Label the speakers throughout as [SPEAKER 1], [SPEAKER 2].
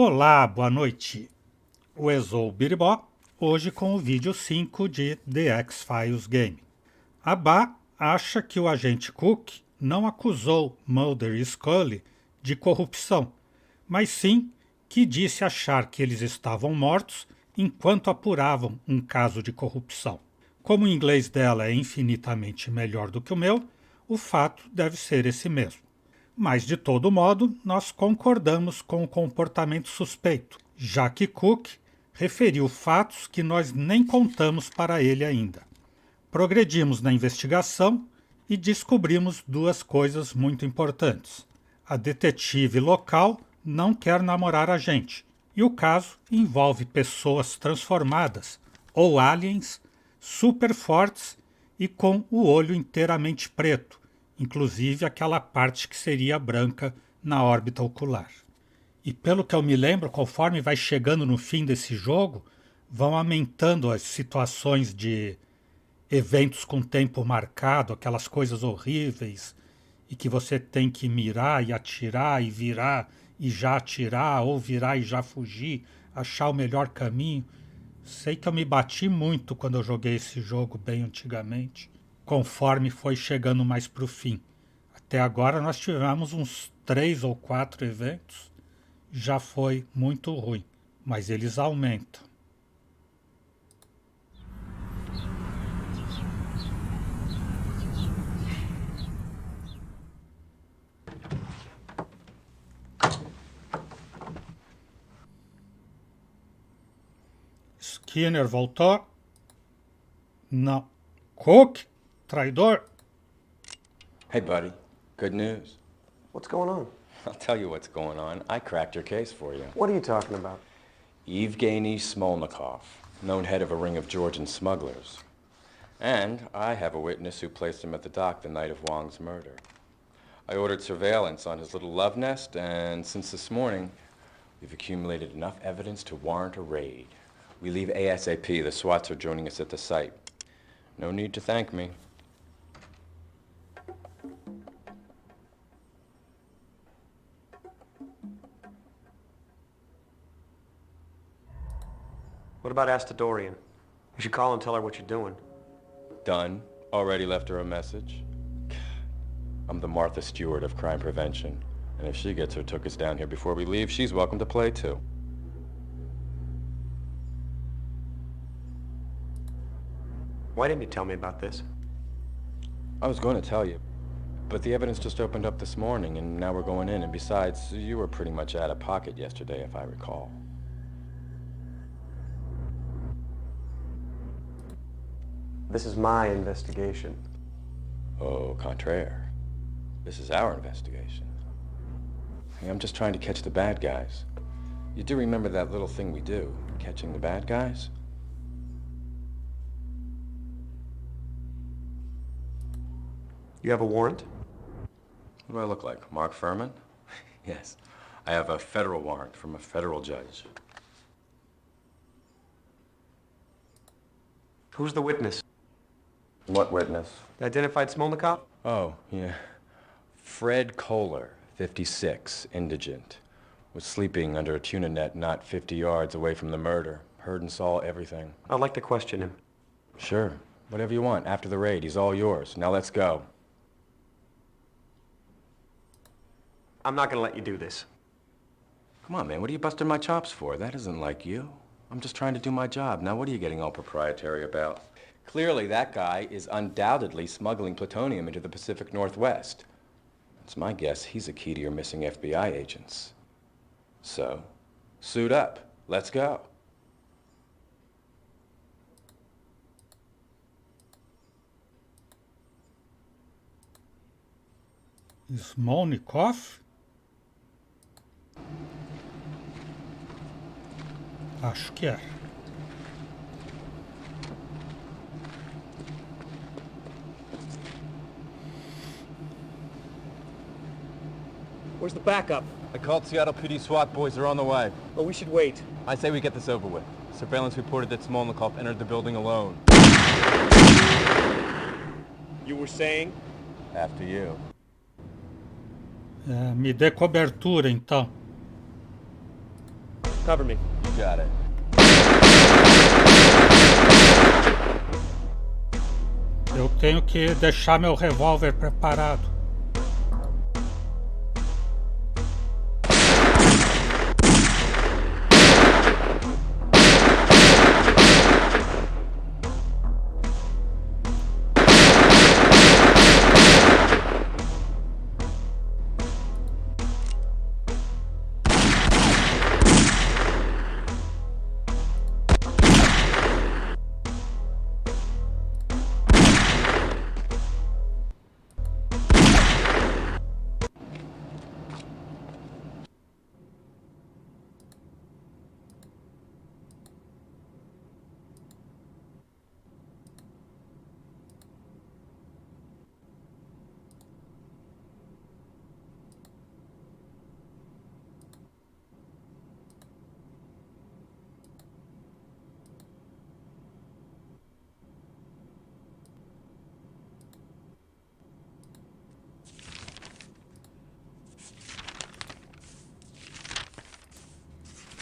[SPEAKER 1] Olá, boa noite. O Exou Biribó, hoje com o vídeo 5 de The X-Files Game. A Bá acha que o agente Cook não acusou Mulder e Scully de corrupção, mas sim que disse achar que eles estavam mortos enquanto apuravam um caso de corrupção. Como o inglês dela é infinitamente melhor do que o meu, o fato deve ser esse mesmo. Mas, de todo modo, nós concordamos com o comportamento suspeito, já que Cook referiu fatos que nós nem contamos para ele ainda. Progredimos na investigação e descobrimos duas coisas muito importantes. A detetive local não quer namorar a gente, e o caso envolve pessoas transformadas, ou aliens, super fortes e com o olho inteiramente preto, inclusive aquela parte que seria branca na órbita ocular. E pelo que eu me lembro, conforme vai chegando no fim desse jogo, vão aumentando as situações de eventos com tempo marcado, aquelas coisas horríveis, e que você tem que mirar e atirar e virar e já atirar, ou virar e já fugir, achar o melhor caminho. Sei que eu me bati muito quando eu joguei esse jogo bem antigamente, conforme foi chegando mais pro fim. Até agora nós tivemos uns 3 ou 4 eventos, já foi muito ruim, mas eles aumentam. Skinner voltou? Não. Cook? Traidor?
[SPEAKER 2] Hey, buddy. Good news.
[SPEAKER 3] What's going on?
[SPEAKER 2] I'll tell you what's going on. I cracked your case for you.
[SPEAKER 3] What are you talking about?
[SPEAKER 2] Evgeny Smolnikov, known head of a ring of Georgian smugglers. And I have a witness who placed him at the dock the night of Wong's murder. I ordered surveillance on his little love nest, and since this morning, we've accumulated enough evidence to warrant a raid. We leave ASAP. The SWATs are joining us at the site. No need to thank me.
[SPEAKER 3] What about Astadorian? You should call and tell her what you're doing.
[SPEAKER 2] Done. Already left her a message. I'm the Martha Stewart of crime prevention. And if she gets her tookers down here before we leave, she's welcome to play too.
[SPEAKER 3] Why didn't you tell me about this?
[SPEAKER 2] I was going to tell you, but the evidence just opened up this morning, and now we're going in. And besides, you were pretty much out of pocket yesterday, if I recall.
[SPEAKER 3] This is my investigation.
[SPEAKER 2] Au contraire. This is our investigation. Hey, I'm just trying to catch the bad guys. You do remember that little thing we do, catching the bad guys?
[SPEAKER 3] You have a warrant?
[SPEAKER 2] What do I look like, Mark Furman? Yes, I have a federal warrant from a federal judge.
[SPEAKER 3] Who's the witness?
[SPEAKER 2] What witness?
[SPEAKER 3] The identified Smolnikov?
[SPEAKER 2] Oh, yeah. Fred Kohler, 56, indigent. Was sleeping under a tuna net not 50 yards away from the murder. Heard and saw everything.
[SPEAKER 3] I'd like to question him.
[SPEAKER 2] Sure. Whatever you want. After the raid, he's all yours. Now let's go.
[SPEAKER 3] I'm not gonna let you do this.
[SPEAKER 2] Come on, man. What are you busting my chops for? That isn't like you. I'm just trying to do my job. Now what are you getting all proprietary about? Clearly, that guy is undoubtedly smuggling plutonium into the Pacific Northwest. It's my guess he's a key to your missing FBI agents. So, suit up. Let's go.
[SPEAKER 1] Smolnikov? Acho que é.
[SPEAKER 4] Where's the backup?
[SPEAKER 5] I called Seattle PD SWAT boys. They're on the way.
[SPEAKER 4] Oh, we should wait.
[SPEAKER 5] I say we get this over with. Surveillance reported that Smolnikov entered the building alone.
[SPEAKER 4] You were saying?
[SPEAKER 5] After you.
[SPEAKER 1] Me dê cobertura, então.
[SPEAKER 4] Cover me.
[SPEAKER 5] You got it.
[SPEAKER 1] Eu tenho que deixar meu revólver preparado.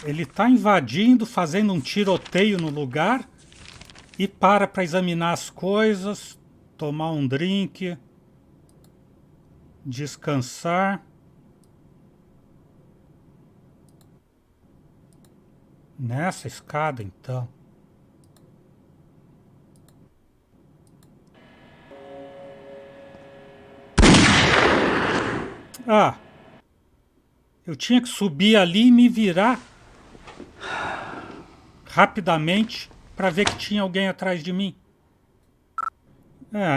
[SPEAKER 1] Ele está invadindo, fazendo um tiroteio no lugar e para examinar as coisas, tomar um drink, descansar. Nessa escada, então. Ah, eu tinha que subir ali e me virar rapidamente para ver que tinha alguém atrás de mim.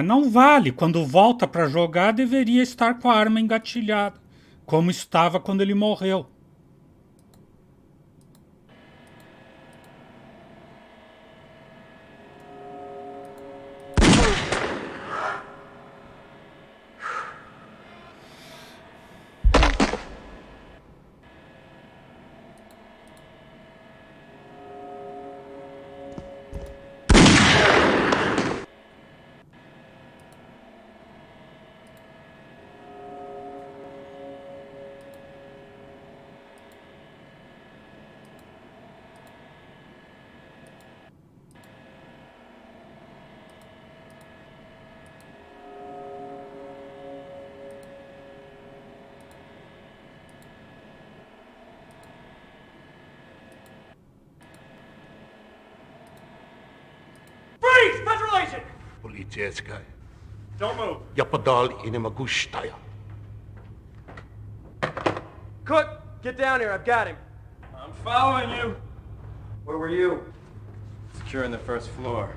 [SPEAKER 1] Não vale. Quando volta para jogar, deveria estar com a arma engatilhada, como estava quando ele morreu.
[SPEAKER 3] Freeze! Federal agent!
[SPEAKER 6] Полицейская.
[SPEAKER 4] Don't move.
[SPEAKER 6] Я подал и не могу стоять.
[SPEAKER 3] Cook, get down here. I've got him.
[SPEAKER 5] I'm following you.
[SPEAKER 3] Where were you?
[SPEAKER 5] Securing the first floor.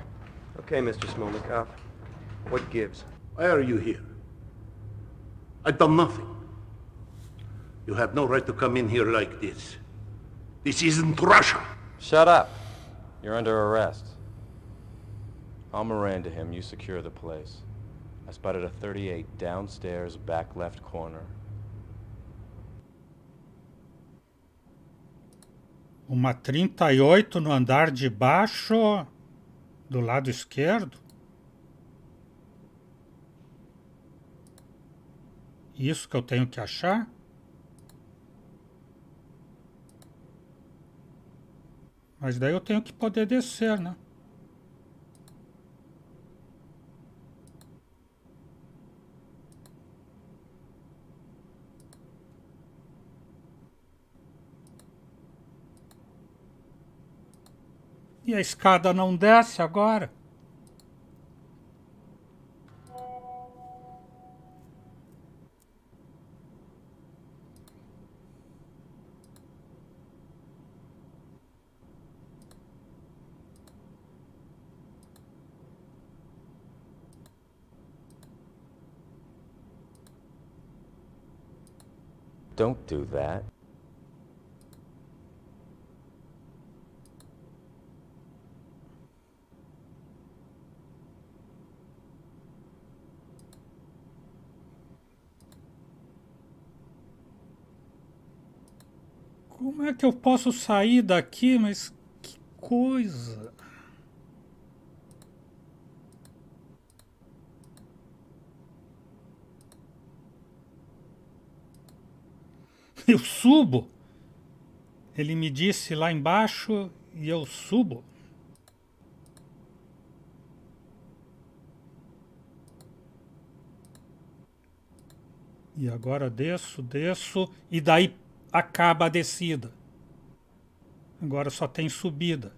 [SPEAKER 3] Okay, Mr. Smolnikov. What gives?
[SPEAKER 6] Why are you here? I've done nothing. You have no right to come in here like this. This isn't Russia.
[SPEAKER 2] Shut up. You're under arrest. I'll Miranda him. You secure the place. I spotted a 38 downstairs, back left corner.
[SPEAKER 1] Uma 38 no andar de baixo, do lado esquerdo. Isso que eu tenho que achar? Mas daí eu tenho que poder descer, né? E a escada não desce agora?
[SPEAKER 2] Don't do that.
[SPEAKER 1] Como é que eu posso sair daqui? Mas que coisa! Eu subo Ele me disse lá embaixo e eu subo. E agora desço, e daí acaba a descida. Agora só tem subida.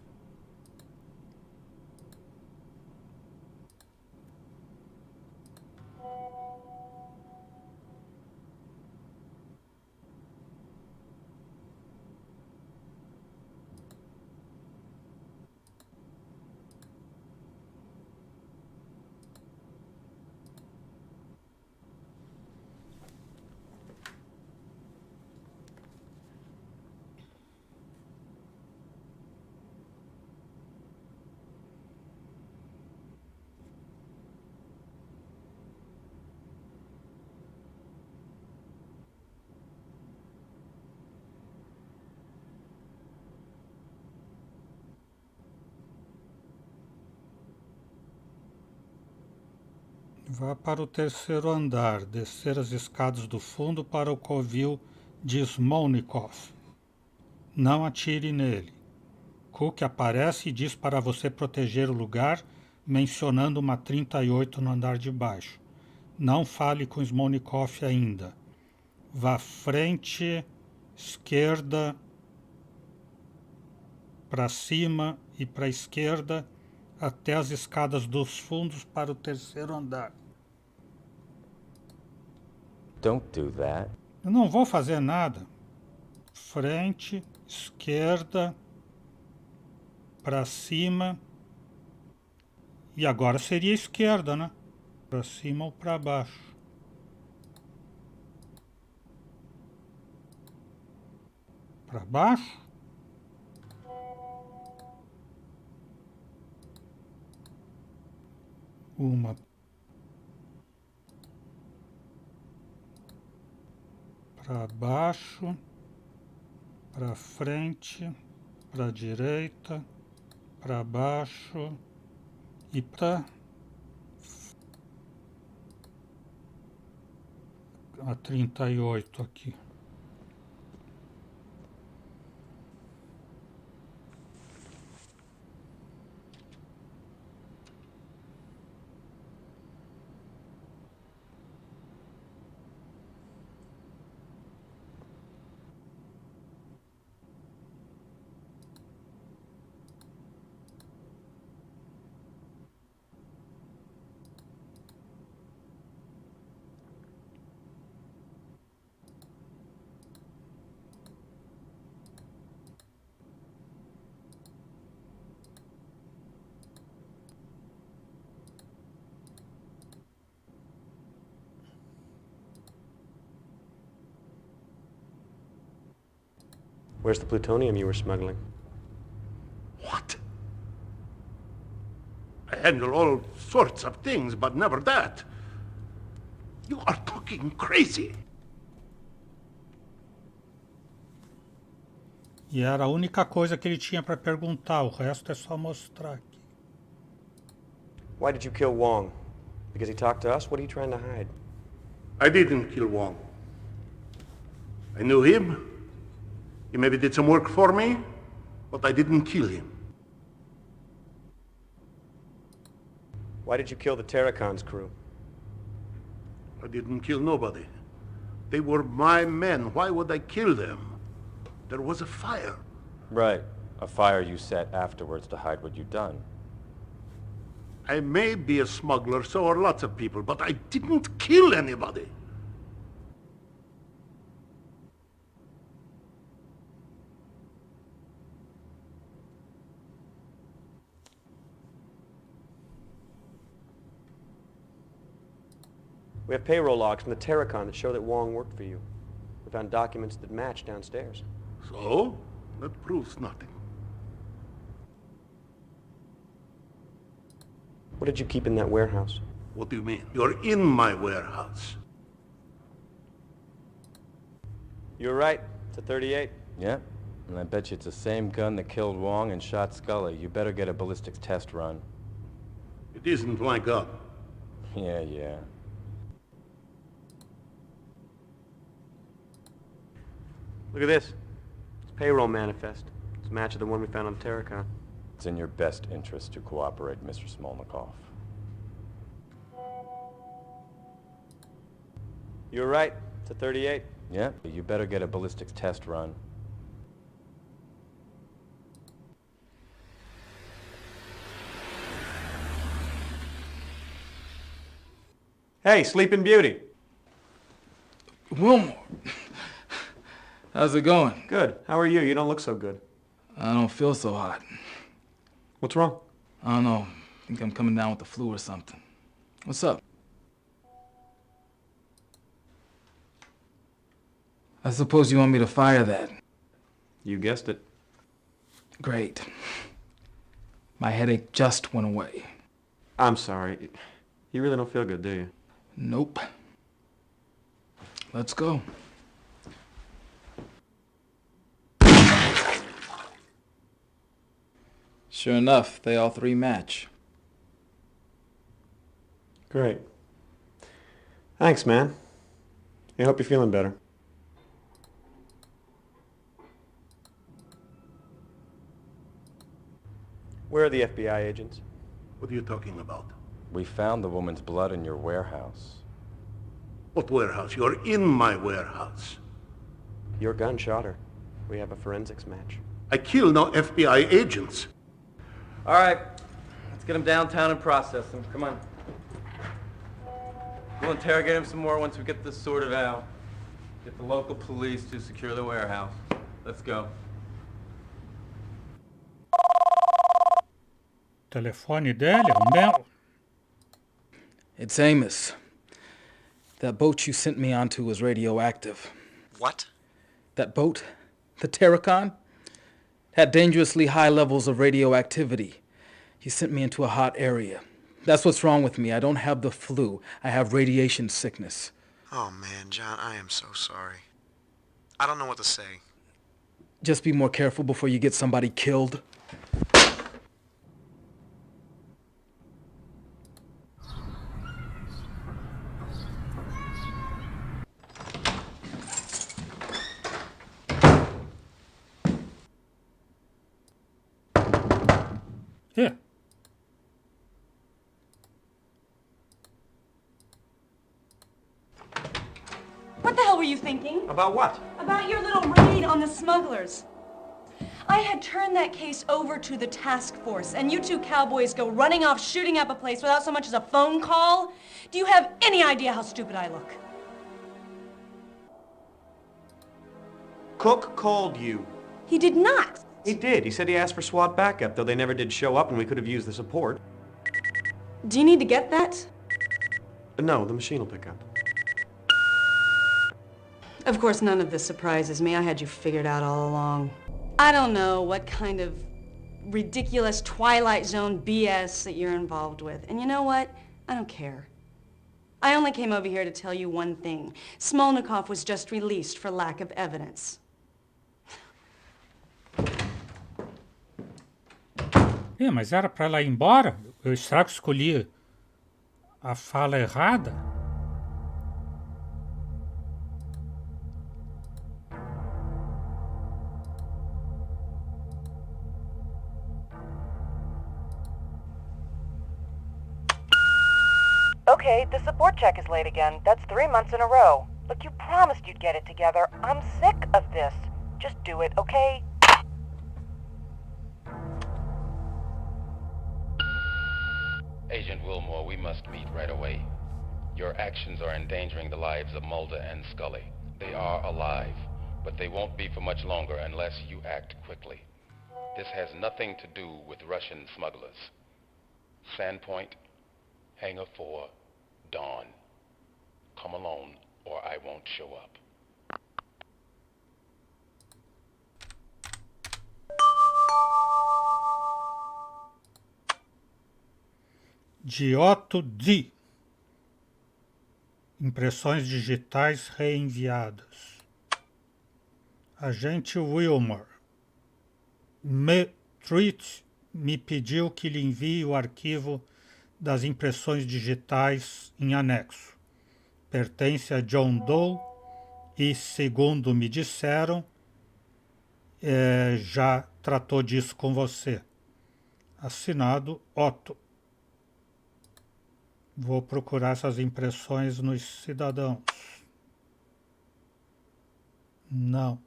[SPEAKER 1] Vá para o terceiro andar, descer as escadas do fundo para o covil de Smolnikov. Não atire nele. Cook aparece e diz para você proteger o lugar, mencionando uma 38 no andar de baixo. Não fale com Smolnikov ainda. Vá frente, esquerda, para cima e para a esquerda, até as escadas dos fundos para o terceiro andar.
[SPEAKER 2] Don't do that.
[SPEAKER 1] Eu não vou fazer nada. Frente, esquerda, para cima. E agora seria esquerda, né? Para cima ou para baixo. Para baixo. Uma. Para baixo. Para frente. Para direita. Para baixo. E para a 38 aqui.
[SPEAKER 3] Where's the plutonium you were smuggling?
[SPEAKER 6] What? I handle all sorts of things, but never that. You are talking crazy.
[SPEAKER 1] E era a única coisa que ele tinha para perguntar, o resto é só mostrar aqui.
[SPEAKER 3] Why did you kill Wong? Because he talked to us? What are you trying to hide?
[SPEAKER 6] I didn't kill Wong. I knew him. He maybe did some work for me, but I didn't kill him.
[SPEAKER 3] Why did you kill the Terracon's crew?
[SPEAKER 6] I didn't kill nobody. They were my men. Why would I kill them? There was a fire.
[SPEAKER 2] Right. A fire you set afterwards to hide what you'd done.
[SPEAKER 6] I may be a smuggler, so are lots of people, but I didn't kill anybody.
[SPEAKER 3] We have payroll logs from the Terracon that show that Wong worked for you. We found documents that match downstairs.
[SPEAKER 6] So? That proves nothing.
[SPEAKER 3] What did you keep in that warehouse?
[SPEAKER 6] What do you mean? You're in my warehouse.
[SPEAKER 3] You were right. It's a 38.
[SPEAKER 2] Yep. And I bet you it's the same gun that killed Wong and shot Scully. You better get a ballistics test run.
[SPEAKER 6] It isn't my gun.
[SPEAKER 2] Yeah.
[SPEAKER 3] Look at this. It's Payroll manifest. It's a match of the one we found on the Terracon.
[SPEAKER 2] It's in your best interest to cooperate, Mr. Smolnikov.
[SPEAKER 3] You're right. It's a 38.
[SPEAKER 2] Yeah, you better get a ballistics test run.
[SPEAKER 3] Hey, Sleeping Beauty.
[SPEAKER 7] Wilmore, how's it going?
[SPEAKER 3] Good. How are you? You don't look so good.
[SPEAKER 7] I don't feel so hot.
[SPEAKER 3] What's wrong?
[SPEAKER 7] I don't know. I think I'm coming down with the flu or something. What's up? I suppose you want me to fire that.
[SPEAKER 3] You guessed it.
[SPEAKER 7] Great. My headache just went away.
[SPEAKER 3] I'm sorry. You really don't feel good, do you?
[SPEAKER 7] Nope. Let's go. Sure enough, they all three match.
[SPEAKER 3] Great. Thanks, man. I hope you're feeling better. Where are the FBI agents?
[SPEAKER 6] What are you talking about?
[SPEAKER 2] We found the woman's blood in your warehouse.
[SPEAKER 6] What warehouse? You're in my warehouse.
[SPEAKER 3] Your gun shot her. We have a forensics match.
[SPEAKER 6] I kill no FBI agents.
[SPEAKER 5] All right, let's get him downtown and process him. Come on. We'll interrogate him some more once we get this sorted out. Get the local police to secure the warehouse. Let's go.
[SPEAKER 1] O telefone dele é o meu.
[SPEAKER 7] It's Amos. That boat you sent me onto was radioactive.
[SPEAKER 8] What?
[SPEAKER 7] That boat, the Terracon, had dangerously high levels of radioactivity. He sent me into a hot area. That's what's wrong with me. I don't have the flu. I have radiation sickness.
[SPEAKER 8] Oh man, John, I am so sorry. I don't know what to say.
[SPEAKER 7] Just be more careful before you get somebody killed.
[SPEAKER 1] Here.
[SPEAKER 9] What the hell were you thinking?
[SPEAKER 3] About what?
[SPEAKER 9] About your little raid on the smugglers. I had turned that case over to the task force, and you two cowboys go running off shooting up a place without so much as a phone call? Do you have any idea how stupid I look?
[SPEAKER 3] Cook called you.
[SPEAKER 9] He did not.
[SPEAKER 3] He did. He said he asked for SWAT backup, though they never did show up and we could have used the support.
[SPEAKER 9] Do you need to get that?
[SPEAKER 3] No, the machine will pick up.
[SPEAKER 9] Of course, none of this surprises me. I had you figured out all along. I don't know what kind of ridiculous Twilight Zone BS that you're involved with. And you know what? I don't care. I only came over here to tell you one thing. Smolnikov was just released for lack of evidence.
[SPEAKER 1] Mas era para ela ir embora? Será que escolhi a fala errada?
[SPEAKER 10] Okay, the support check is late again. That's 3 months in a row. Look, you promised you'd get it together. I'm sick of this. Just do it, okay?
[SPEAKER 11] Agent Wilmore, we must meet right away. Your actions are endangering the lives of Mulder and Scully. They are alive, but they won't be for much longer unless you act quickly. This has nothing to do with Russian smugglers. Sandpoint, Hangar 4, Dawn. Come alone, or I won't show up.
[SPEAKER 1] Giotto D. Impressões digitais reenviadas. Agente Wilmore. Treat me pediu que lhe envie o arquivo das impressões digitais em anexo. Pertence a John Doe e, segundo me disseram, já tratou disso com você. Assinado Otto. Vou procurar essas impressões nos cidadãos. Não,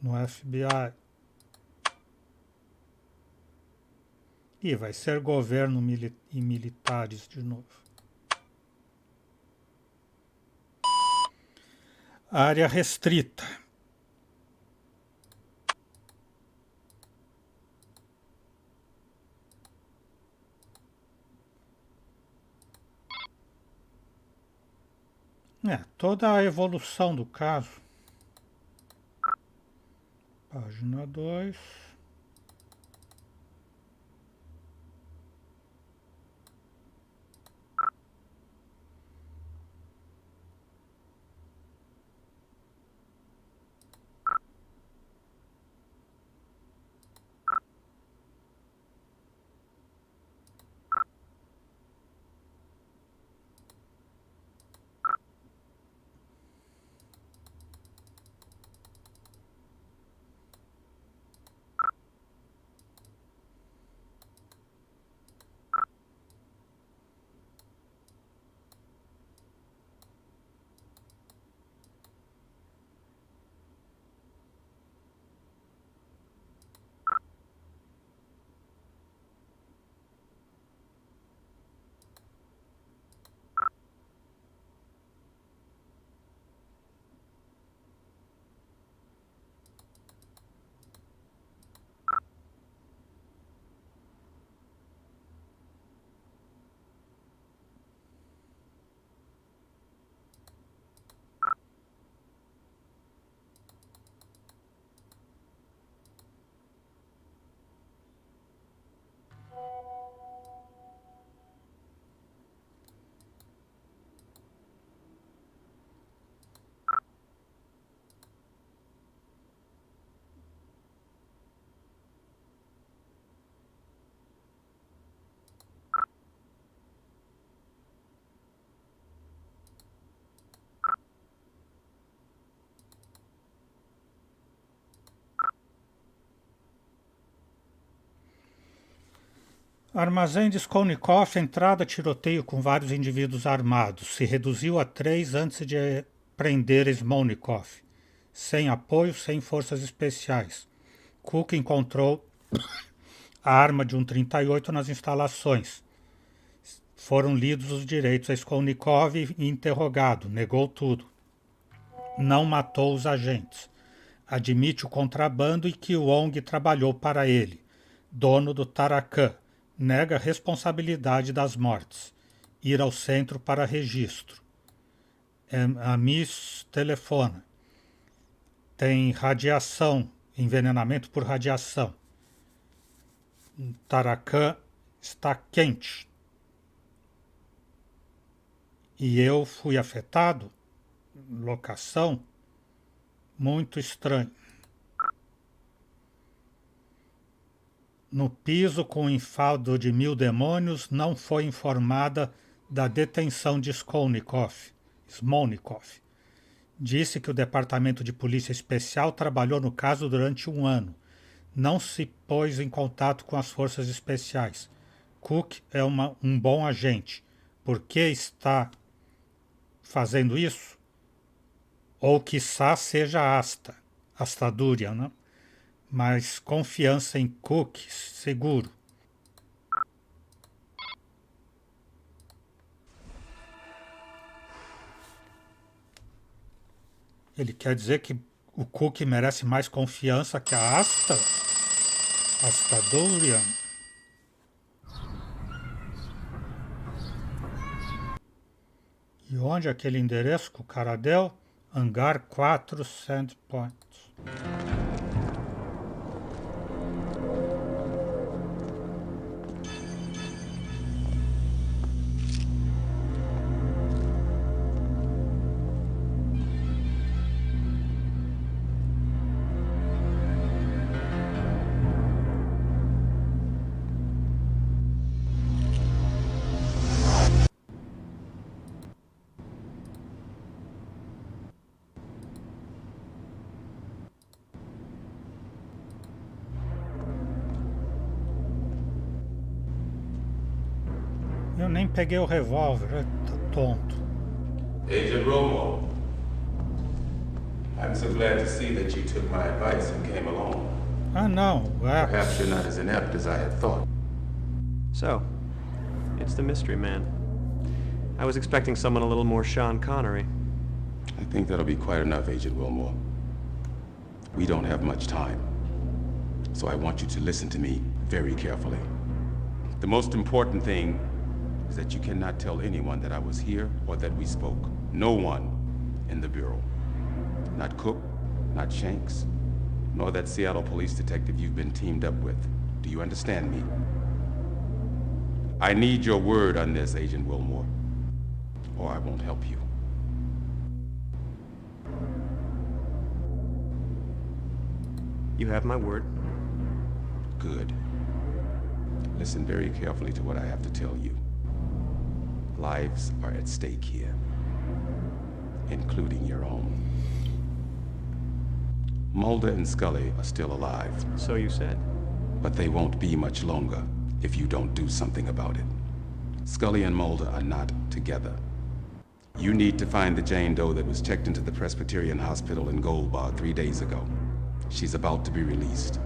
[SPEAKER 1] no FBI. E vai ser governo e militares de novo. Área restrita. Toda a evolução do caso. Página 2. Armazém de Skolnikov, entrada, tiroteio com vários indivíduos armados. Se reduziu a 3 antes de prender Smolnikov. Sem apoio, sem forças especiais. Cook encontrou a arma de um 38 nas instalações. Foram lidos os direitos a Skolnikov e interrogado. Negou tudo. Não matou os agentes. Admite o contrabando e que Wong trabalhou para ele. Dono do Tarakan. Nega a responsabilidade das mortes. Ir ao centro para registro. A Miss telefona. Tem radiação, envenenamento por radiação. Tarakan está quente. E eu fui afetado? Locação? Muito estranho. No piso com o enfado de 1000 demônios, não foi informada da detenção de Smolnikov. Disse que o Departamento de Polícia Especial trabalhou no caso durante 1 ano. Não se pôs em contato com as forças especiais. Cook é um bom agente. Por que está fazendo isso? Ou quiçá seja Astadurian, né? Mas confiança em Cook, seguro. Ele quer dizer que o Cook merece mais confiança que a Astadurian. E onde é aquele endereço que o cara deu? Hangar 4 Sandpoint. Eu nem peguei o revólver, tá tonto.
[SPEAKER 12] Agent Wilmore, I'm so glad to see that you took my advice and came along.
[SPEAKER 1] Ah, não,
[SPEAKER 12] Perhaps you're not as inept as I had thought.
[SPEAKER 3] So, it's the mystery man. I was expecting someone a little more Sean Connery.
[SPEAKER 12] I think that'll be quite enough, Agent Wilmore. We don't have much time, so I want you to listen to me very carefully. The most important thing is that you cannot tell anyone that I was here or that we spoke. No one in the Bureau. Not Cook, not Shanks, nor that Seattle police detective you've been teamed up with. Do you understand me? I need your word on this, Agent Wilmore, or I won't help you.
[SPEAKER 3] You have my word.
[SPEAKER 12] Good. Listen very carefully to what I have to tell you. Lives are at stake here, including your own. Mulder and Scully are still alive.
[SPEAKER 3] So you said.
[SPEAKER 12] But they won't be much longer if you don't do something about it. Scully and Mulder are not together. You need to find the Jane Doe that was checked into the Presbyterian Hospital in Gold Bar 3 days ago. She's about to be released.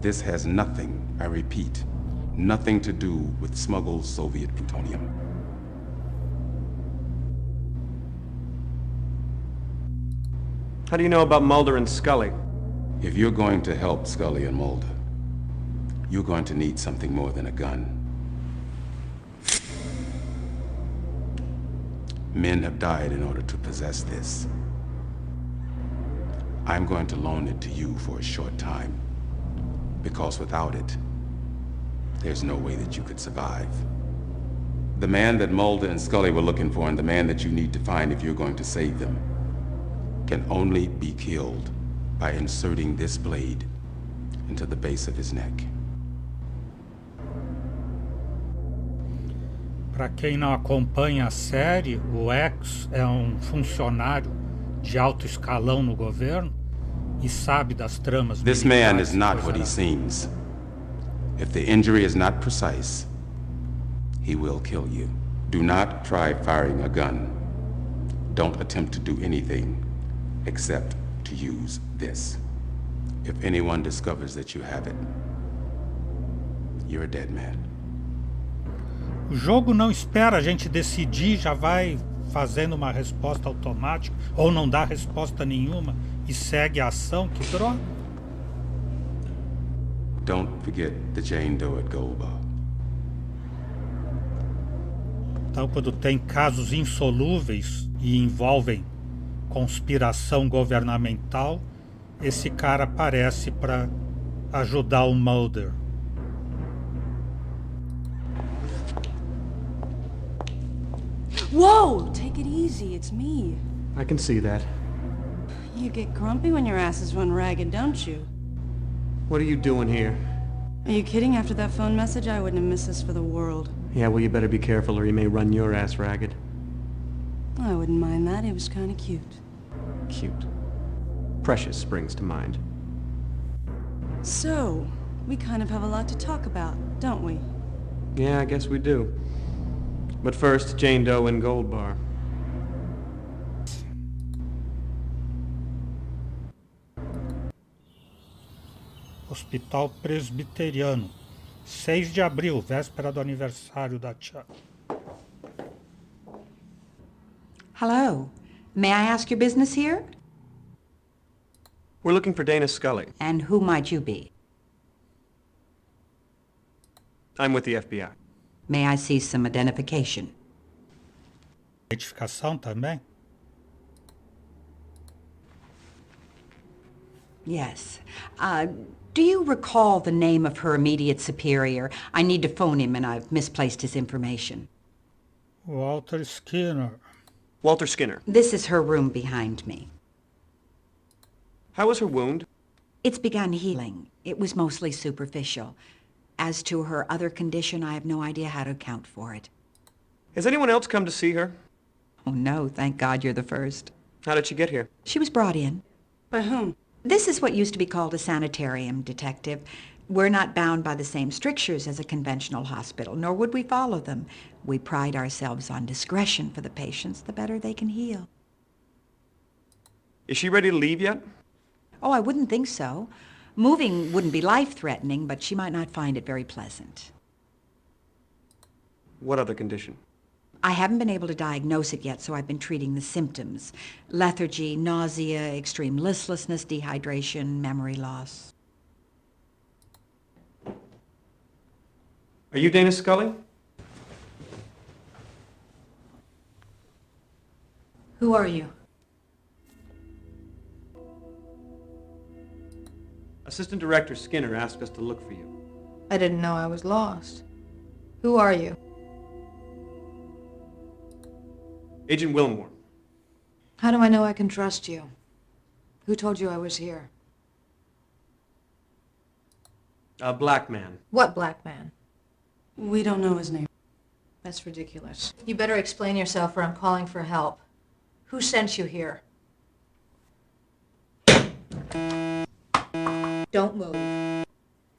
[SPEAKER 12] This has nothing, I repeat, nothing to do with smuggled Soviet plutonium.
[SPEAKER 3] How do you know about Mulder and Scully?
[SPEAKER 12] If you're going to help Scully and Mulder, you're going to need something more than a gun. Men have died in order to possess this. I'm going to loan it to you for a short time, because without it, there's no way that you could survive. The man that Mulder and Scully were looking for and the man that you need to find if you're going to save them can only be killed by inserting this blade into the base of his neck.
[SPEAKER 1] Para quem não acompanha a série, o X é um funcionário de alto escalão no governo e sabe das tramas.
[SPEAKER 12] This man is not what he seems. If the injury is not precise, he will kill you. Do not try firing a gun. Don't attempt to do anything except to use this. If anyone discovers that you have it, you're a dead man.
[SPEAKER 1] O jogo não espera a gente decidir, já vai fazendo uma resposta automática, ou não dá resposta nenhuma e segue a ação, que droga.
[SPEAKER 12] Don't forget the Jane Doe at Gold Bar.
[SPEAKER 1] Então, quando tem casos insolúveis e envolvem conspiração governamental, esse cara aparece para ajudar o Mulder.
[SPEAKER 9] Whoa! Take it easy, it's me.
[SPEAKER 3] I can see that.
[SPEAKER 9] You get grumpy when your asses run ragged, don't you?
[SPEAKER 3] What are you doing here?
[SPEAKER 9] Are you kidding? After that phone message, I wouldn't have missed this for the world.
[SPEAKER 3] Yeah, well, you better be careful or he may run your ass ragged.
[SPEAKER 9] I wouldn't mind that. It was kind of cute.
[SPEAKER 3] Cute. Precious springs to mind.
[SPEAKER 9] So, we kind of have a lot to talk about, don't we?
[SPEAKER 3] Yeah, I guess we do. But first, Jane Doe and Gold Bar.
[SPEAKER 1] Hospital Presbiteriano, 6 de abril, véspera do aniversário da Tia.
[SPEAKER 10] Hello. May I ask your business here?
[SPEAKER 3] We're looking for Dana Scully.
[SPEAKER 10] And who might you be?
[SPEAKER 3] I'm with the FBI.
[SPEAKER 10] May I see some identification?
[SPEAKER 1] Identificação também?
[SPEAKER 10] Yes. Do you recall the name of her immediate superior? I need to phone him and I've misplaced his information.
[SPEAKER 1] Walter Skinner.
[SPEAKER 3] Walter Skinner.
[SPEAKER 10] This is her room behind me.
[SPEAKER 3] How was her wound?
[SPEAKER 10] It's begun healing. It was mostly superficial. As to her other condition, I have no idea how to account for it.
[SPEAKER 3] Has anyone else come to see her?
[SPEAKER 10] Oh no, thank God you're the first.
[SPEAKER 3] How did she get here?
[SPEAKER 10] She was brought in.
[SPEAKER 9] By whom?
[SPEAKER 10] This is what used to be called a sanitarium, Detective.
[SPEAKER 13] We're not bound by the same strictures as a conventional hospital, nor would we follow them. We pride ourselves on discretion for the patients, the better they can heal.
[SPEAKER 3] Is she ready to leave yet?
[SPEAKER 13] Oh, I wouldn't think so. Moving wouldn't be life-threatening, but she might not find it very pleasant.
[SPEAKER 3] What other condition?
[SPEAKER 13] I haven't been able to diagnose it yet, so I've been treating the symptoms. Lethargy, nausea, extreme listlessness, dehydration, memory loss.
[SPEAKER 3] Are you Dana Scully?
[SPEAKER 9] Who are you?
[SPEAKER 3] Assistant Director Skinner asked us to look for you.
[SPEAKER 14] I didn't know I was lost. Who are you?
[SPEAKER 3] Agent Wilmore.
[SPEAKER 14] How do I know I can trust you? Who told you I was here?
[SPEAKER 3] A black man.
[SPEAKER 14] What black man?
[SPEAKER 9] We don't know his name.
[SPEAKER 14] That's ridiculous. You better explain yourself or I'm calling for help. Who sent you here? Don't move.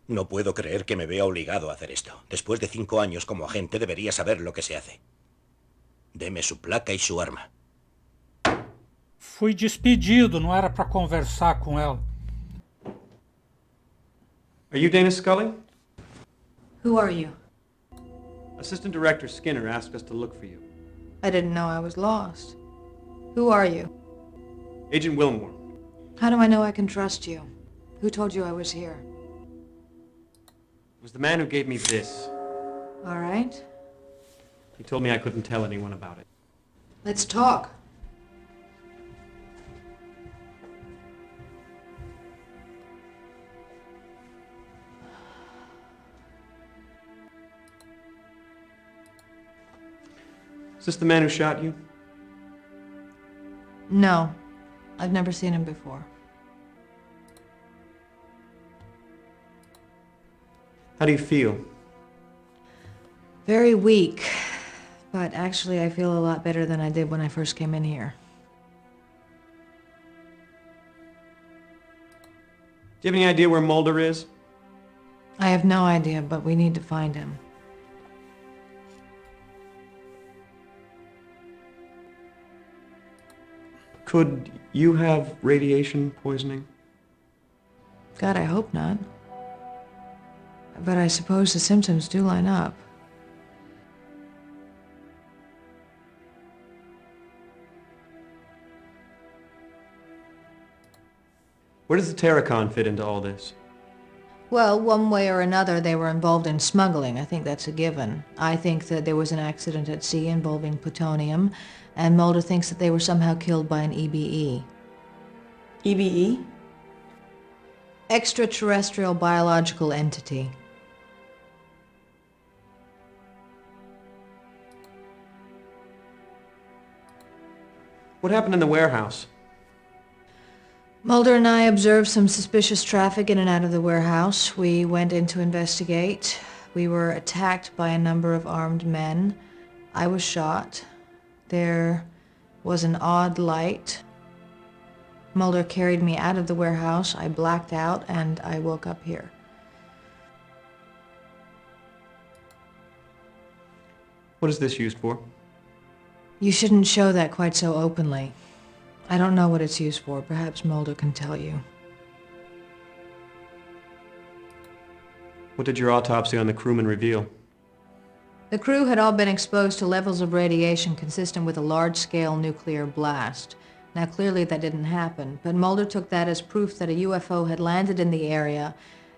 [SPEAKER 15] No puedo creer que me vea obligado a hacer esto. Después de 5 años como agente debería saber lo que se hace. Deme su placa y su arma.
[SPEAKER 1] Fui despedido, não era para conversar com ela.
[SPEAKER 3] Are you Dana Scully?
[SPEAKER 9] Who are you?
[SPEAKER 3] Assistant Director Skinner asked us to look for you.
[SPEAKER 14] I didn't know I was lost. Who are you?
[SPEAKER 3] Agent Wilmore.
[SPEAKER 14] How do I know I can trust you? Who told you I was here?
[SPEAKER 3] It was the man who gave me this.
[SPEAKER 14] All right.
[SPEAKER 3] He told me I couldn't tell anyone about it.
[SPEAKER 14] Let's talk.
[SPEAKER 3] Is this the man who shot you?
[SPEAKER 14] No. I've never seen him before.
[SPEAKER 3] How do you feel?
[SPEAKER 14] Very weak. But actually, I feel a lot better than I did when I first came in here.
[SPEAKER 3] Do you have any idea where Mulder is?
[SPEAKER 14] I have no idea, but we need to find him.
[SPEAKER 3] Could you have radiation poisoning?
[SPEAKER 14] God, I hope not. But I suppose the symptoms do line up.
[SPEAKER 3] Where does the Terracon fit into all this?
[SPEAKER 14] Well, one way or another, they were involved in smuggling. I think that's a given. I think that there was an accident at sea involving plutonium, and Mulder thinks that they were somehow killed by an EBE.
[SPEAKER 9] EBE?
[SPEAKER 14] Extraterrestrial biological entity.
[SPEAKER 3] What happened in the warehouse?
[SPEAKER 14] Mulder and I observed some suspicious traffic in and out of the warehouse. We went in to investigate. We were attacked by a number of armed men. I was shot. There was an odd light. Mulder carried me out of the warehouse. I blacked out and I woke up here.
[SPEAKER 3] What is this used for?
[SPEAKER 14] You shouldn't show that quite so openly. I don't know what it's used for. Perhaps Mulder can tell you.
[SPEAKER 3] What did your autopsy on the crewman reveal?
[SPEAKER 14] The crew had all been exposed to levels of radiation consistent with a large-scale nuclear blast. Now, clearly that didn't happen, but Mulder took that as proof that a UFO had landed in the area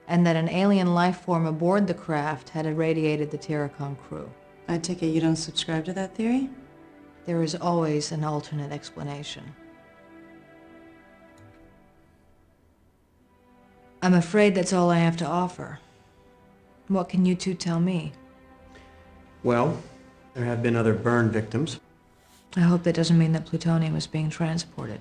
[SPEAKER 14] and that an alien life form aboard the craft had irradiated the Terracon crew.
[SPEAKER 9] I take it you don't subscribe to that theory?
[SPEAKER 14] There is always an alternate explanation. I'm afraid that's all I have to offer. What can you two tell me?
[SPEAKER 3] Well, there have been other burn victims.
[SPEAKER 14] I hope that doesn't mean that plutonium is being transported.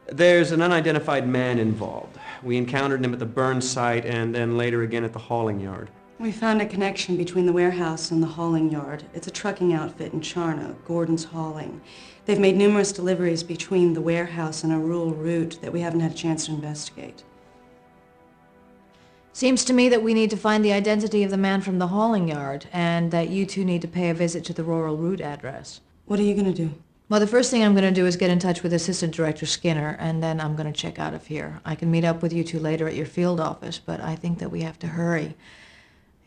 [SPEAKER 3] There's an unidentified man involved. We encountered him at the burn site and then later again at the hauling yard.
[SPEAKER 9] We found a connection between the warehouse and the hauling yard. It's a trucking outfit in Charno, Gordon's Hauling. They've made numerous deliveries between the warehouse and a rural route that we haven't had a chance to investigate.
[SPEAKER 14] Seems to me that we need to find the identity of the man from the hauling yard, and that you two need to pay a visit to the rural route address.
[SPEAKER 9] What are you gonna do?
[SPEAKER 14] Well, the first thing I'm going to do is get in touch with Assistant Director Skinner, and then I'm going to check out of here. I can meet up with you two later at your field office, but I think that we have to hurry.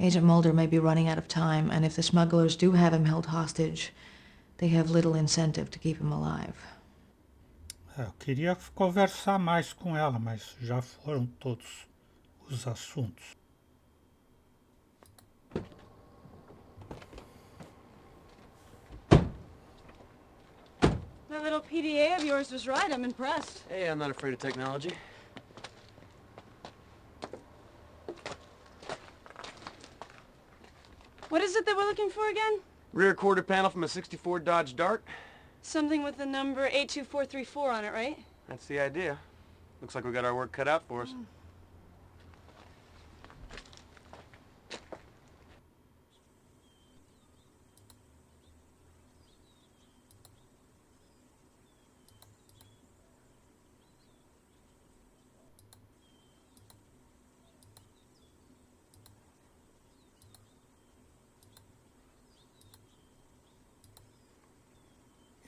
[SPEAKER 14] Agent Mulder may be running out of time, and if the smugglers do have him held hostage, they have little incentive to keep him alive.
[SPEAKER 1] Eu queria conversar mais com ela, mas já foram todos os assuntos.
[SPEAKER 9] That little PDA of yours was right. I'm impressed.
[SPEAKER 3] Hey, I'm not afraid of technology.
[SPEAKER 9] What is it that we're looking for again?
[SPEAKER 3] Rear quarter panel from a 64 Dodge Dart.
[SPEAKER 9] Something with the number 82434 on it, right?
[SPEAKER 3] That's the idea. Looks like we got our work cut out for us.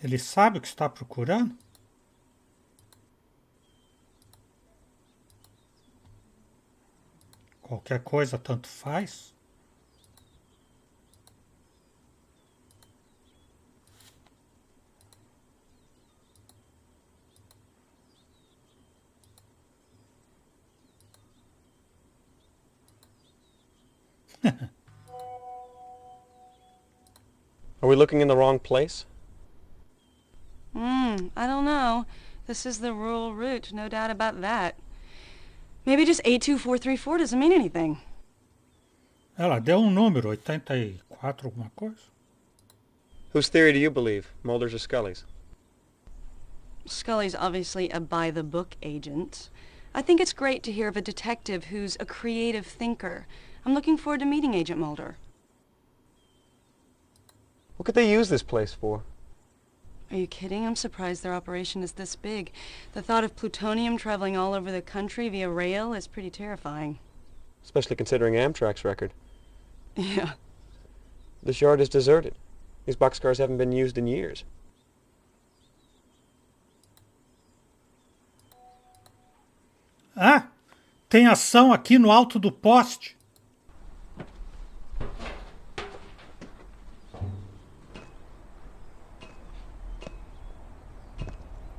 [SPEAKER 1] Ele sabe o que está procurando? Qualquer coisa tanto faz?
[SPEAKER 3] Are we looking in the wrong place?
[SPEAKER 9] I don't know. This is the rural route, no doubt about that. Maybe just 82434 doesn't mean anything.
[SPEAKER 1] Ela deu número, 84 alguma coisa?
[SPEAKER 3] Whose theory do you believe, Mulder's or Scully's?
[SPEAKER 9] Scully's obviously a by-the-book agent. I think it's great to hear of a detective who's a creative thinker. I'm looking forward to meeting Agent Mulder.
[SPEAKER 3] What could they use this place for?
[SPEAKER 9] Are you kidding? I'm surprised their operation is this big. The thought of plutonium traveling all over the country via rail is pretty terrifying.
[SPEAKER 3] Especially considering Amtrak's record.
[SPEAKER 9] Yeah.
[SPEAKER 3] This yard is deserted. These boxcars haven't been used in years.
[SPEAKER 1] Ah, tem ação aqui no alto do poste.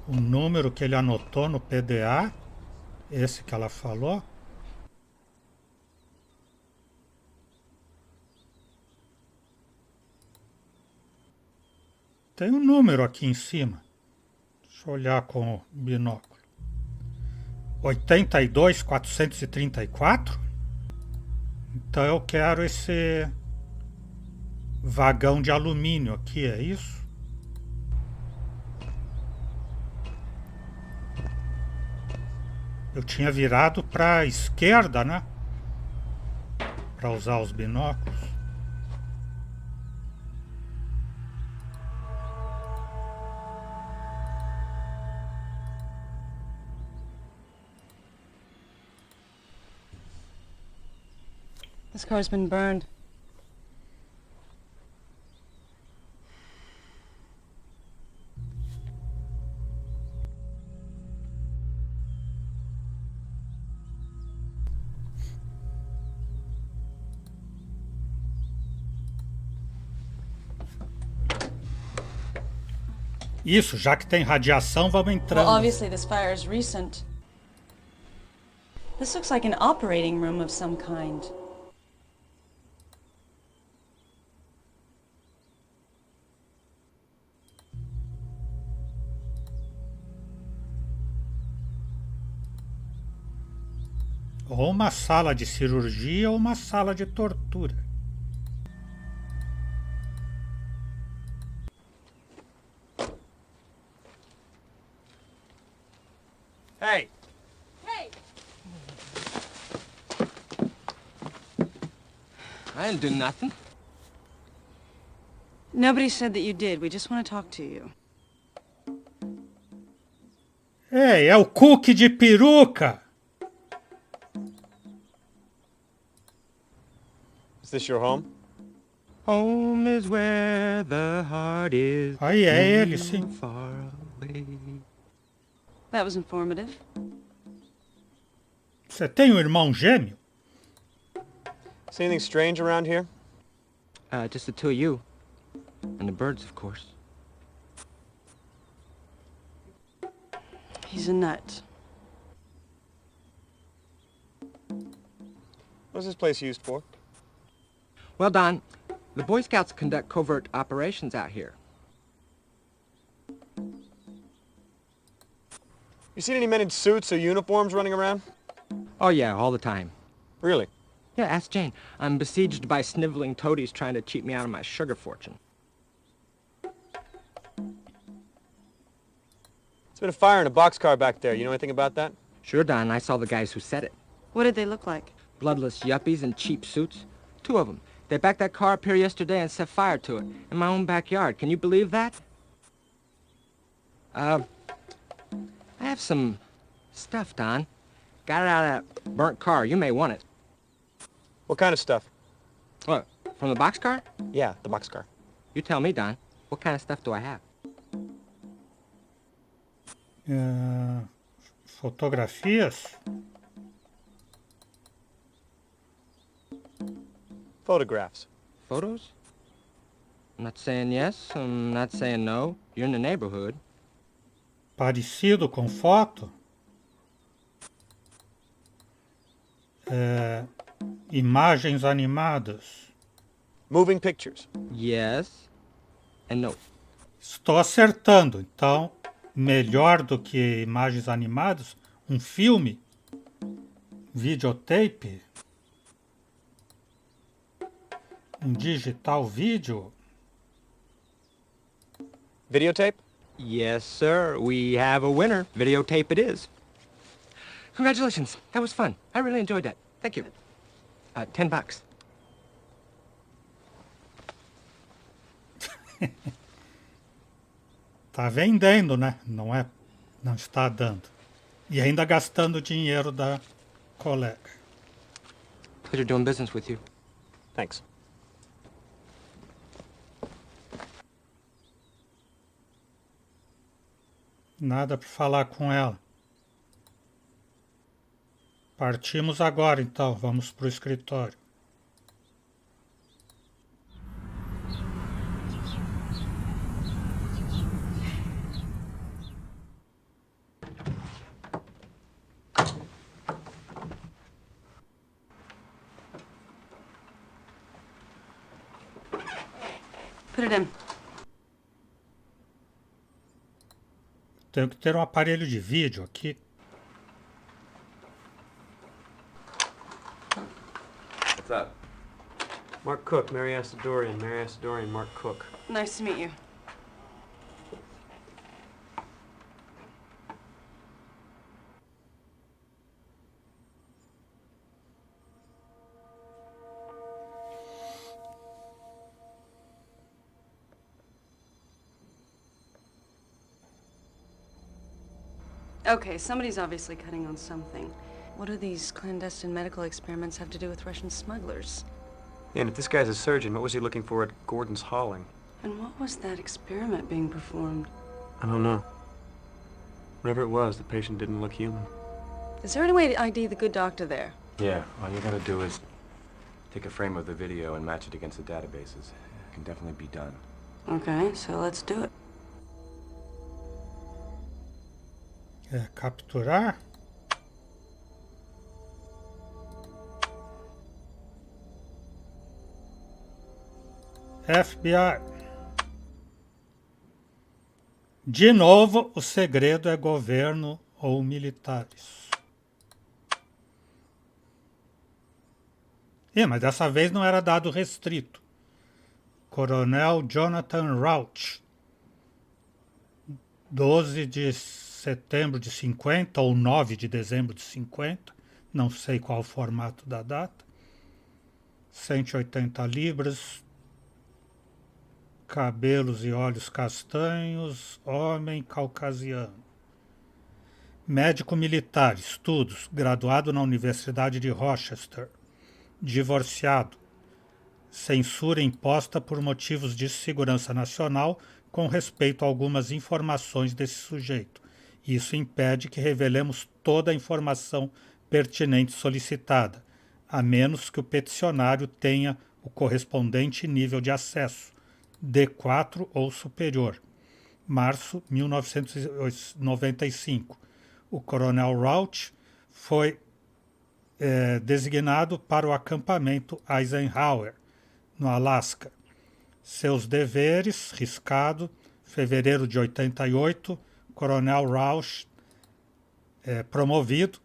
[SPEAKER 1] O número que ele anotou no PDA, esse que ela falou. Tem um número aqui em cima. Deixa eu olhar com o binóculo. 82434. Então eu quero esse vagão de alumínio aqui, é isso? Eu tinha virado para a esquerda, né? Para usar os binóculos.
[SPEAKER 9] This car's been burned.
[SPEAKER 1] Isso, já que tem radiação, vamos entrando.
[SPEAKER 9] Well, obviously this fire is recent. This looks like an operating room of some kind.
[SPEAKER 1] Ou uma sala de cirurgia ou uma sala de tortura.
[SPEAKER 3] Hey!
[SPEAKER 9] Hey!
[SPEAKER 5] I didn't do nothing.
[SPEAKER 9] Nobody said that you did. We just want to talk to you.
[SPEAKER 1] Ei, é o cookie de peruca!
[SPEAKER 3] Is this your home?
[SPEAKER 16] Home is where the heart is.
[SPEAKER 1] Aí é ele, sim.
[SPEAKER 16] Far away.
[SPEAKER 9] That was informative.
[SPEAKER 1] Você tem um irmão gêmeo?
[SPEAKER 3] See anything strange around here?
[SPEAKER 16] Just the two of you. And the birds, of course.
[SPEAKER 9] He's a nut.
[SPEAKER 3] What's this place used for?
[SPEAKER 16] Well, Don, the Boy Scouts conduct covert operations out here.
[SPEAKER 3] You seen any men in suits or uniforms running around?
[SPEAKER 16] Oh, yeah, all the time.
[SPEAKER 3] Really?
[SPEAKER 16] Yeah, ask Jane. I'm besieged by sniveling toadies trying to cheat me out of my sugar fortune.
[SPEAKER 3] There's been a fire in a boxcar back there. You know anything about that?
[SPEAKER 16] Sure, Don. I saw the guys who set it.
[SPEAKER 9] What did they look like?
[SPEAKER 16] Bloodless yuppies in cheap suits. Two of them. They backed that car up here yesterday and set fire to it in my own backyard. Can you believe that? I have some stuff, Don. Got it out of that burnt car. You may want it.
[SPEAKER 3] What kind of stuff?
[SPEAKER 16] What, from the boxcar?
[SPEAKER 3] Yeah, the boxcar.
[SPEAKER 16] You tell me, Don. What kind of stuff do I have?
[SPEAKER 1] Fotografias?
[SPEAKER 3] Photographs.
[SPEAKER 16] Photos? I'm not saying yes, I'm not saying no. You're in the neighborhood.
[SPEAKER 1] Parecido com foto? Imagens animadas?
[SPEAKER 3] Moving pictures.
[SPEAKER 16] Yes and no.
[SPEAKER 1] Estou acertando, então, melhor do que imagens animadas, um filme, videotape, um digital vídeo.
[SPEAKER 3] Videotape?
[SPEAKER 16] Yes, sir. We have a winner. Videotape it is. Congratulations. That was fun. I really enjoyed that. Thank you. $10.
[SPEAKER 1] Tá vendendo, né? Não está dando. E ainda gastando o dinheiro da colega.
[SPEAKER 16] Pleasure doing business with you.
[SPEAKER 3] Thanks.
[SPEAKER 1] Nada para falar com ela. Partimos agora, então. Vamos para o escritório.
[SPEAKER 9] Put it in.
[SPEAKER 1] Tenho que ter um aparelho de vídeo aqui.
[SPEAKER 2] What's up?
[SPEAKER 3] Mark Cook, Mary Asadorian. Mary Asadorian, Mark Cook.
[SPEAKER 9] Nice to meet you. Okay, somebody's obviously cutting on something. What do these clandestine medical experiments have to do with Russian smugglers?
[SPEAKER 3] And if this guy's a surgeon, what was he looking for at Gordon's Hauling?
[SPEAKER 9] And what was that experiment being performed?
[SPEAKER 3] I don't know. Whatever it was, the patient didn't look human.
[SPEAKER 9] Is there any way to ID the good doctor there?
[SPEAKER 2] Yeah, all you gotta do is take a frame of the video and match it against the databases. It can definitely be done.
[SPEAKER 9] Okay, so let's do it.
[SPEAKER 1] Capturar. FBI. De novo, o segredo é governo ou militares. Mas dessa vez não era dado restrito. Coronel Jonathan Rauch. 12 de setembro de 50 ou 9 de dezembro de 50. Não sei qual o formato da data. 180 libras. Cabelos e olhos castanhos, homem caucasiano. Médico militar, estudos, graduado na Universidade de Rochester. Divorciado. censura imposta por motivos de segurança nacional com respeito a algumas informações desse sujeito. Isso impede que revelemos toda a informação pertinente solicitada, a menos que o peticionário tenha o correspondente nível de acesso, D4 ou superior. Março 1995. O coronel Rauch foi designado para o acampamento Eisenhower, no Alasca. Seus deveres, riscado, fevereiro de 88, coronel Rauch, promovido,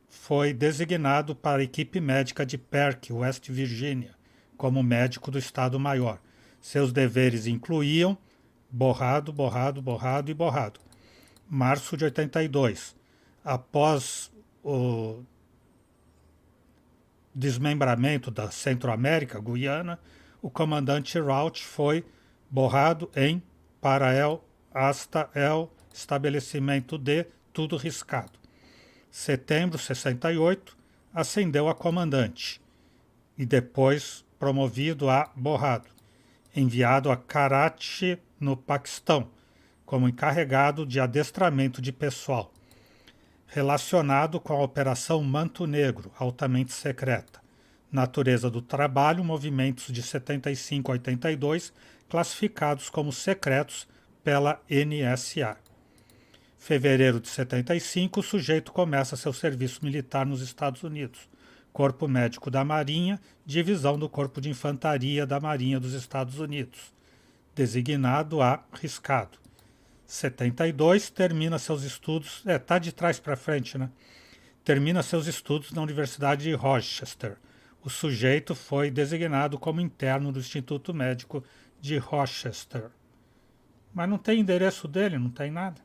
[SPEAKER 1] foi designado para a equipe médica de Perk, West Virginia, como médico do Estado-Maior. Seus deveres incluíam borrado, borrado, borrado e borrado. Março de 82, após o desmembramento da Centro-América, Guiana, o comandante Rauch foi borrado em para el, hasta el, estabelecimento de, tudo riscado. Setembro de 68, ascendeu a comandante e depois promovido a borrado, enviado a Karachi, no Paquistão, como encarregado de adestramento de pessoal, relacionado com a Operação Manto Negro, altamente secreta. Natureza do trabalho, movimentos de 75 a 82, classificados como secretos pela NSA. Fevereiro de 75, o sujeito começa seu serviço militar nos Estados Unidos. Corpo Médico da Marinha, divisão do Corpo de Infantaria da Marinha dos Estados Unidos. Designado a riscado. 72, termina seus estudos, tá de trás para frente, né? Termina seus estudos na Universidade de Rochester. O sujeito foi designado como interno do Instituto Médico de Rochester. Mas não tem endereço dele, não tem nada.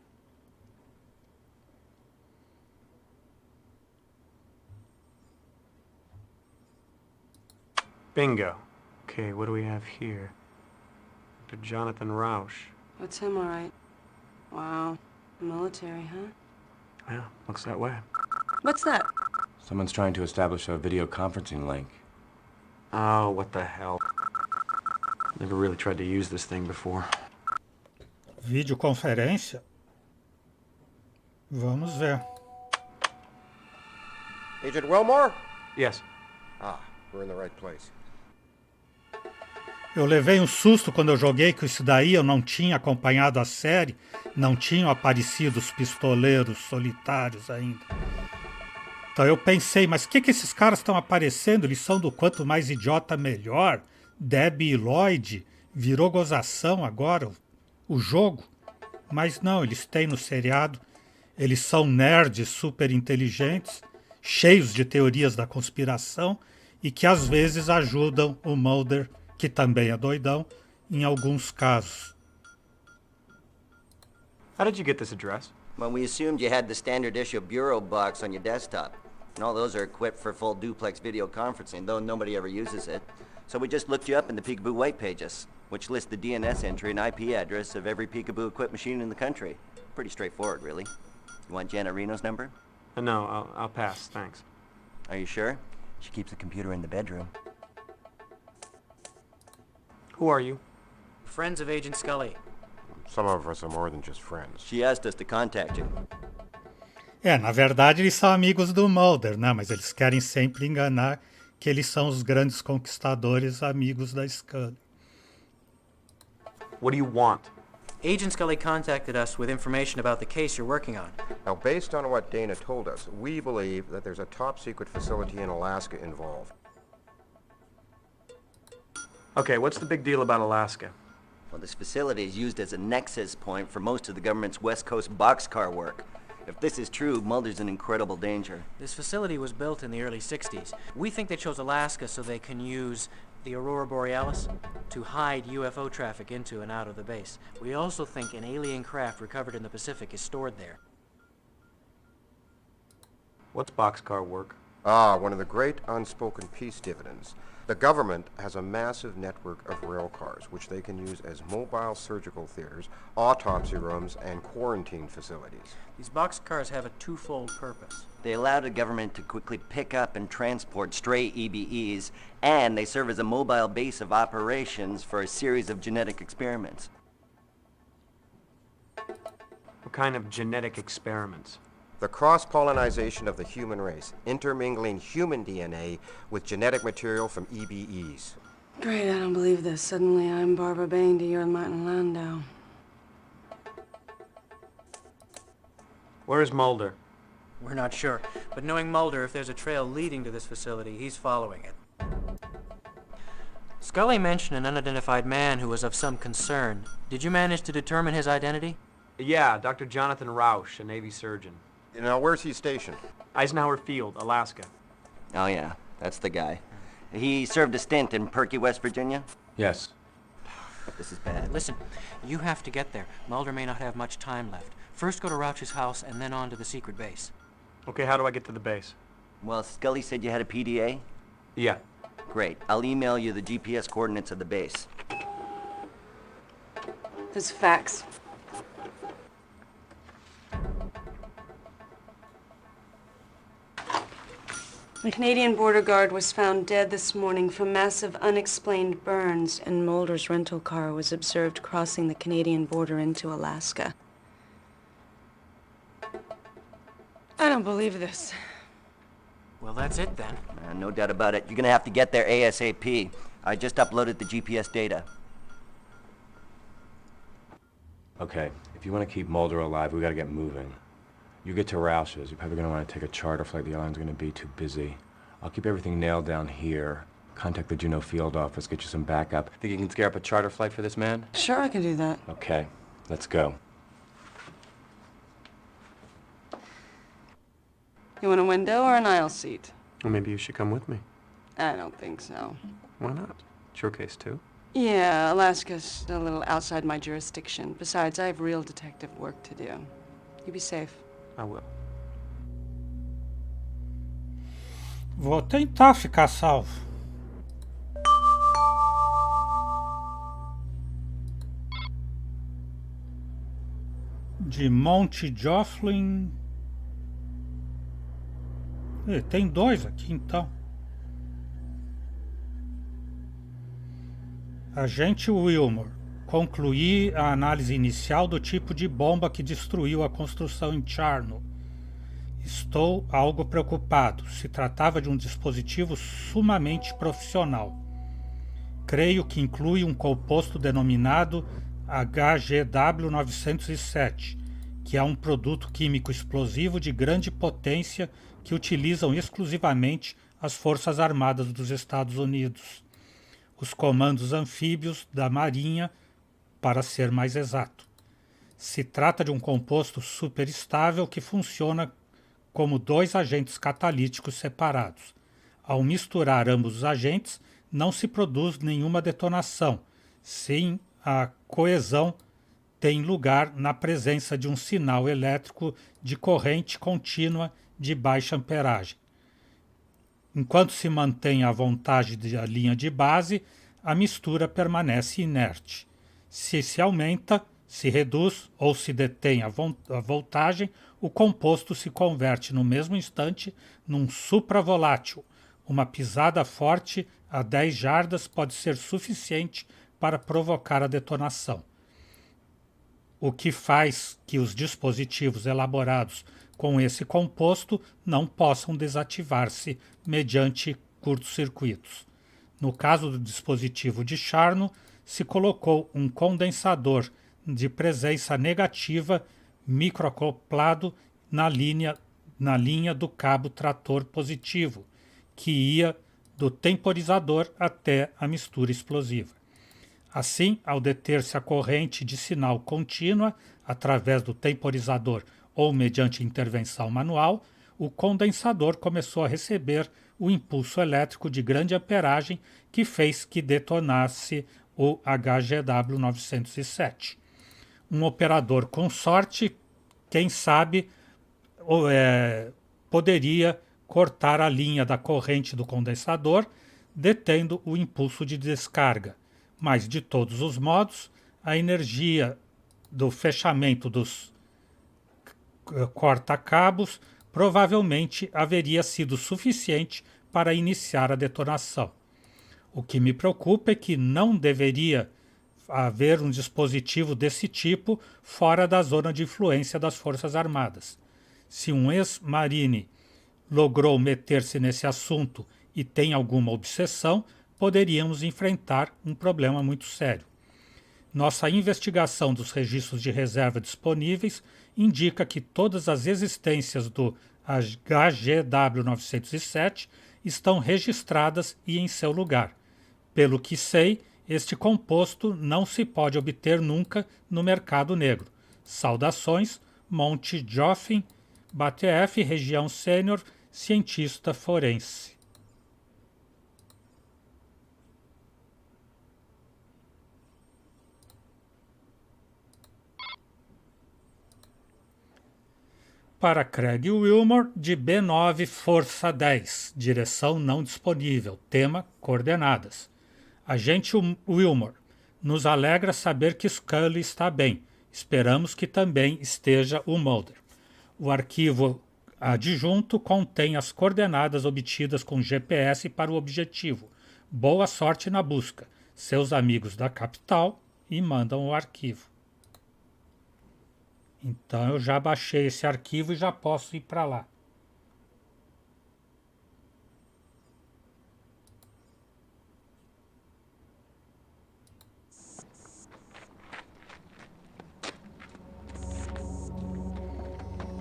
[SPEAKER 3] Bingo. Okay, what do we have here? Dr. Jonathan Rauch.
[SPEAKER 9] What's him, all right? Wow. Military, huh?
[SPEAKER 3] Yeah, looks that way.
[SPEAKER 9] What's that?
[SPEAKER 2] Someone's trying to establish a video conferencing link.
[SPEAKER 3] Oh, what the hell. Never really tried to use this thing before.
[SPEAKER 1] Videoconferência? Vamos ver.
[SPEAKER 17] Agent Wilmore?
[SPEAKER 3] Yes.
[SPEAKER 17] Ah, we're in the right place.
[SPEAKER 1] Eu levei um susto quando eu joguei que isso daí eu não tinha acompanhado a série, não tinham aparecido os pistoleiros solitários ainda. Então eu pensei, mas o que esses caras estão aparecendo? Eles são do quanto mais idiota melhor? Debbie e Lloyd, virou gozação agora o jogo? Mas não, eles têm no seriado, eles são nerds super inteligentes, cheios de teorias da conspiração e que às vezes ajudam o Mulder, que também é doidão, em alguns casos.
[SPEAKER 3] How did you get this address?
[SPEAKER 18] Well, we assumed you had the standard issue bureau box on your desktop. And all those are equipped for full duplex video conferencing, though nobody ever uses it. So we just looked you up in the Peekaboo white pages, which list the DNS entry and IP address of every Peekaboo-equipped machine in the country. Pretty straightforward, really. You want Janet Reno's number?
[SPEAKER 3] No, I'll pass, thanks.
[SPEAKER 18] Are you sure? She keeps the computer in the bedroom.
[SPEAKER 3] Who are you?
[SPEAKER 19] Friends of Agent Scully.
[SPEAKER 17] Some of us are more than just friends.
[SPEAKER 18] She asked us to contact you.
[SPEAKER 1] Na verdade eles são amigos do Mulder, né? Mas eles querem sempre enganar que eles são os grandes conquistadores amigos da Scully.
[SPEAKER 3] What do you want?
[SPEAKER 19] Agent Scully contacted us with information about the case you're working on.
[SPEAKER 17] Now, based on what Dana told us, we believe that there's a top-secret facility in Alaska involved.
[SPEAKER 3] Okay, what's the big deal about Alaska?
[SPEAKER 18] Well, this facility is used as a nexus point for most of the government's West Coast boxcar work. If this is true, Mulder's in incredible danger.
[SPEAKER 19] This facility was built in the early 60s. We think they chose Alaska so they can use the Aurora Borealis to hide UFO traffic into and out of the base. We also think an alien craft recovered in the Pacific is stored there.
[SPEAKER 3] What's boxcar work?
[SPEAKER 17] Ah, one of the great unspoken peace dividends. The government has a massive network of rail cars, which they can use as mobile surgical theaters, autopsy rooms, and quarantine facilities.
[SPEAKER 19] These boxcars have a twofold purpose.
[SPEAKER 18] They allow the government to quickly pick up and transport stray EBEs, and they serve as a mobile base of operations for a series of genetic experiments.
[SPEAKER 3] What kind of genetic experiments?
[SPEAKER 17] The cross-pollinization of the human race, intermingling human DNA with genetic material from EBEs.
[SPEAKER 9] Great, I don't believe this. Suddenly I'm Barbara Bain to you and Martin Landau.
[SPEAKER 3] Where is Mulder?
[SPEAKER 19] We're not sure, but knowing Mulder, if there's a trail leading to this facility, he's following it. Scully mentioned an unidentified man who was of some concern. Did you manage to determine his identity?
[SPEAKER 3] Yeah, Dr. Jonathan Rausch, a Navy surgeon.
[SPEAKER 17] Now, where's he stationed?
[SPEAKER 3] Eisenhower Field, Alaska.
[SPEAKER 18] Oh yeah, that's the guy. He served a stint in Perky, West Virginia?
[SPEAKER 5] Yes.
[SPEAKER 18] This is bad.
[SPEAKER 19] Listen, you have to get there. Mulder may not have much time left. First go to Rauch's house and then on to the secret base.
[SPEAKER 3] Okay, how do I get to the base?
[SPEAKER 18] Well, Scully said you had a PDA?
[SPEAKER 3] Yeah.
[SPEAKER 18] Great. I'll email you the GPS coordinates of the base.
[SPEAKER 9] There's fax. The Canadian border guard was found dead this morning from massive unexplained burns, and Mulder's rental car was observed crossing the Canadian border into Alaska. I don't believe this.
[SPEAKER 19] Well, that's it then.
[SPEAKER 18] No doubt about it. You're gonna have to get there ASAP. I just uploaded the GPS data.
[SPEAKER 2] Okay, if you want to keep Mulder alive, we gotta get moving. You get to Roush's, you're probably gonna want to take a charter flight. The airline's gonna be too busy. I'll keep everything nailed down here. Contact the Juneau field office, get you some backup. Think you can scare up a charter flight for this man?
[SPEAKER 9] Sure, I can do that.
[SPEAKER 2] Okay, let's go.
[SPEAKER 9] You want a window or an aisle seat?
[SPEAKER 3] Well, maybe you should come with me.
[SPEAKER 9] I don't think so.
[SPEAKER 3] Why not? It's your case, too.
[SPEAKER 9] Yeah, Alaska's a little outside my jurisdiction. Besides, I have real detective work to do. You be safe.
[SPEAKER 3] I will.
[SPEAKER 1] Vou tentar ficar salvo. De Monte Jofflin. Tem dois aqui então. Agente Wilmore. Concluí a análise inicial do tipo de bomba que destruiu a construção em Charno. Estou algo preocupado. Se tratava de um dispositivo sumamente profissional. Creio que inclui um composto denominado HGW-907, que é um produto químico explosivo de grande potência que utilizam exclusivamente as Forças Armadas dos Estados Unidos, os comandos anfíbios da Marinha, para ser mais exato. Se trata de um composto superestável que funciona como dois agentes catalíticos separados. Ao misturar ambos os agentes, não se produz nenhuma detonação, sim a coesão tem lugar na presença de um sinal elétrico de corrente contínua de baixa amperagem. Enquanto se mantém a voltagem da linha de base, a mistura permanece inerte. Se se aumenta, se reduz ou se detém a voltagem, o composto se converte no mesmo instante num supravolátil. Uma pisada forte a 10 jardas pode ser suficiente para provocar a detonação. O que faz que os dispositivos elaborados com esse composto não possam desativar-se mediante curtos-circuitos. No caso do dispositivo de Charno, se colocou um condensador de presença negativa microacoplado na linha do cabo trator positivo, que ia do temporizador até a mistura explosiva. Assim, ao deter-se a corrente de sinal contínua através do temporizador ou mediante intervenção manual, o condensador começou a receber o impulso elétrico de grande amperagem que fez que detonasse o HGW-907. Um operador com sorte, quem sabe, poderia cortar a linha da corrente do condensador, detendo o impulso de descarga. Mas, de todos os modos, a energia do fechamento dos corta-cabos provavelmente haveria sido suficiente para iniciar a detonação. O que me preocupa é que não deveria haver um dispositivo desse tipo fora da zona de influência das Forças Armadas. Se um ex-marine logrou meter-se nesse assunto e tem alguma obsessão, poderíamos enfrentar um problema muito sério. Nossa investigação dos registros de reserva disponíveis indica que todas as existências do HGW-907 estão registradas e em seu lugar. Pelo que sei, este composto não se pode obter nunca no mercado negro. Saudações, Monte Joffin, BATF, Região Sênior, cientista forense. Para Craig Wilmore, de B9 Força 10, direção não disponível, tema coordenadas. Agente Wilmore, nos alegra saber que Scully está bem. Esperamos que também esteja o Mulder. O arquivo adjunto contém as coordenadas obtidas com GPS para o objetivo. Boa sorte na busca. Seus amigos da capital, e mandam o arquivo. Então eu já baixei esse arquivo e já posso ir para lá.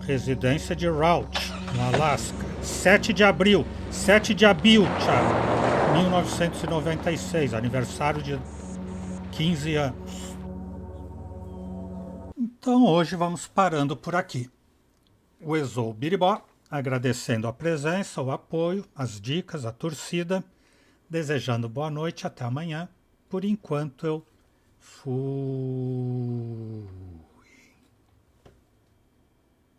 [SPEAKER 1] Residência de Rout, no Alasca. 7 de abril, 1996, aniversário de 15 anos. Então hoje vamos parando por aqui. O Exou Biribó, agradecendo a presença, o apoio, as dicas, a torcida, desejando boa noite, até amanhã. Por enquanto eu fui.